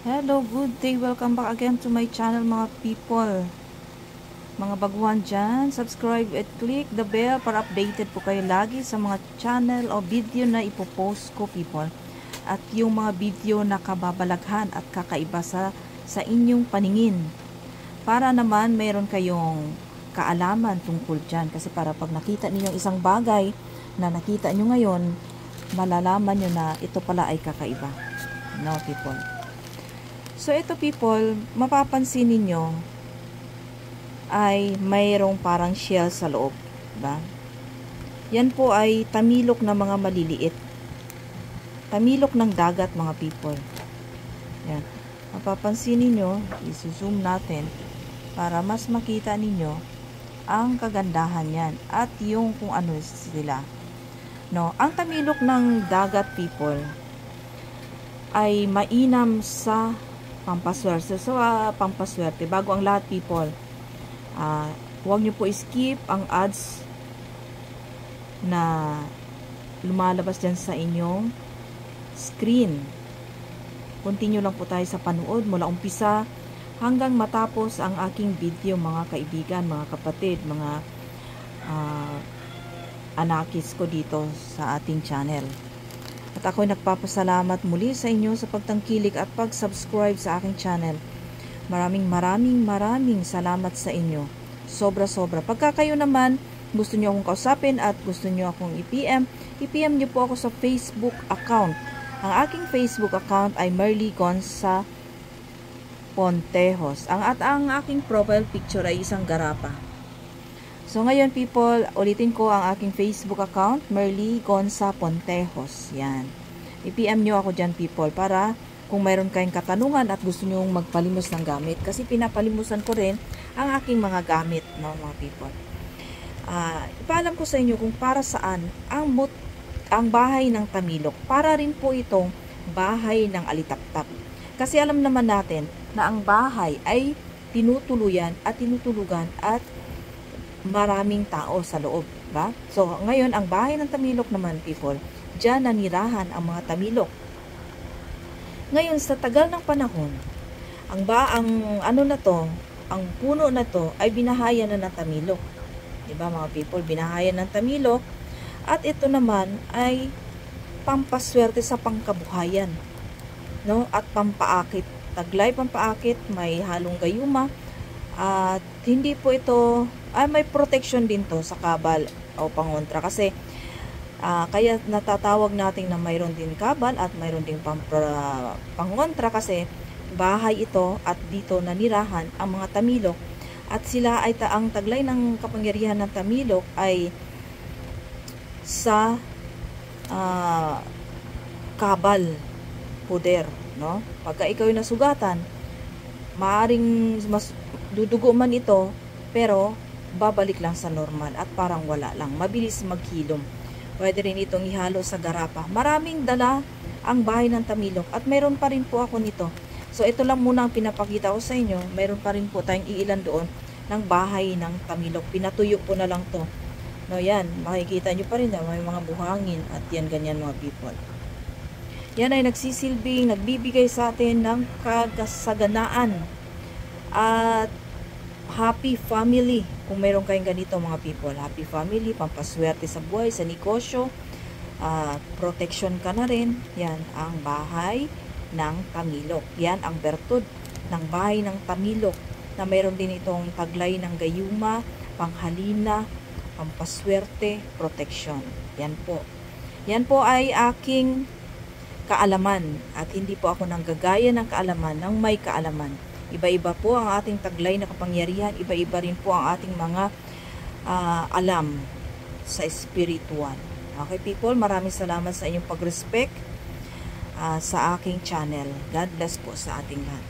Hello, good day. Welcome back again to my channel mga people. Mga baguhan dyan, subscribe at click the bell para updated po kayo lagi sa mga channel o video na ipopost ko people. At yung mga video na kababalaghan at kakaiba sa inyong paningin. Para naman mayroon kayong kaalaman tungkol dyan. Kasi para pag nakita niyo isang bagay na nakita nyo ngayon, malalaman nyo na ito pala ay kakaiba. No people. So, ito people, mapapansin ninyo ay mayroong parang shell sa loob. Diba? Yan po ay tamilok na mga maliliit. Tamilok ng dagat mga people. Yan. Mapapansin ninyo, isi-zoom natin para mas makita ninyo ang kagandahan yan at yung kung ano sila. No, ang tamilok ng dagat people ay mainam sa pampaswerte. So, pampaswerte. Bago ang lahat, people, huwag nyo po skip ang ads na lumalabas dyan sa inyong screen. Continue lang po tayo sa panood mula umpisa hanggang matapos ang aking video, mga kaibigan, mga kapatid, mga anakis ko dito sa ating channel. At ako'y nagpapasalamat muli sa inyo sa pagtangkilik at pag-subscribe sa aking channel. Maraming salamat sa inyo. Sobra-sobra. Pagka kayo naman gusto nyo akong kausapin at gusto nyo akong i-PM nyo po ako sa Facebook account. Ang aking Facebook account ay Merly Gonza Pontejos. Ang aking profile picture ay isang garapa. So, ngayon people, ulitin ko ang aking Facebook account, Merly Gonza Pontejos. Yan. I-PM nyo ako dyan people para kung mayroon kayong katanungan at gusto nyo magpalimos ng gamit. Kasi pinapalimusan ko rin ang aking mga gamit, no, mga people. Ipaalam ko sa inyo kung para saan ang bahay ng tamilok. Para rin po itong bahay ng alitaptap. Kasi alam naman natin na ang bahay ay tinutuluyan at tinutulugan at maraming tao sa loob, ba? So, ngayon, ang bahay ng tamilok naman, people, dyan nanirahan ang mga tamilok. Ngayon, sa tagal ng panahon, ang puno na to, ay binahayan na ng tamilok. Diba, mga people, binahayan ng tamilok, at ito naman ay pampaswerte sa pangkabuhayan, no? At pampaakit, taglay pampaakit, may halong gayuma, at hindi po ito may protection din to sa kabal o pangontra kasi kaya natatawag natin na mayroon din kabal at mayroon din pangontra kasi bahay ito at dito nanirahan ang mga tamilok at sila ay ang taglay ng kapangyarihan ng tamilok ay sa kabal, poder, no? Pagka ikaw ay nasugatan, maaring mas dudugo man ito pero babalik lang sa normal at parang wala lang. Mabilis maghilom. Pwede rin itong ihalo sa garapa. Maraming dala ang bahay ng tamilok at mayroon pa rin po ako nito. So ito lang muna ang pinapakita ko sa inyo. Mayroon pa rin po tayong iilan doon ng bahay ng tamilok. Pinatuyo po na lang to. No, yan. Makikita nyo pa rin na may mga buhangin at yan ganyan mga people. Yan ay nagsisilbing, nagbibigay sa atin ng kagasaganaan at happy family. Kung mayroon kayong ganito mga people, happy family, pampaswerte sa buhay, sa negosyo, protection ka na rin. Yan ang bahay ng tamilok. Yan ang bertud ng bahay ng tamilok na mayroon din itong taglay ng gayuma, panghalina, pampaswerte, protection. Yan po. Yan po ay aking kaalaman at hindi po ako nanggagaya ng kaalaman ng may kaalaman. Iba-iba po ang ating taglay na kapangyarihan, iba-iba rin po ang ating mga alam sa spiritual. Okay people, maraming salamat sa inyong pag-respect sa aking channel. God bless po sa ating lahat.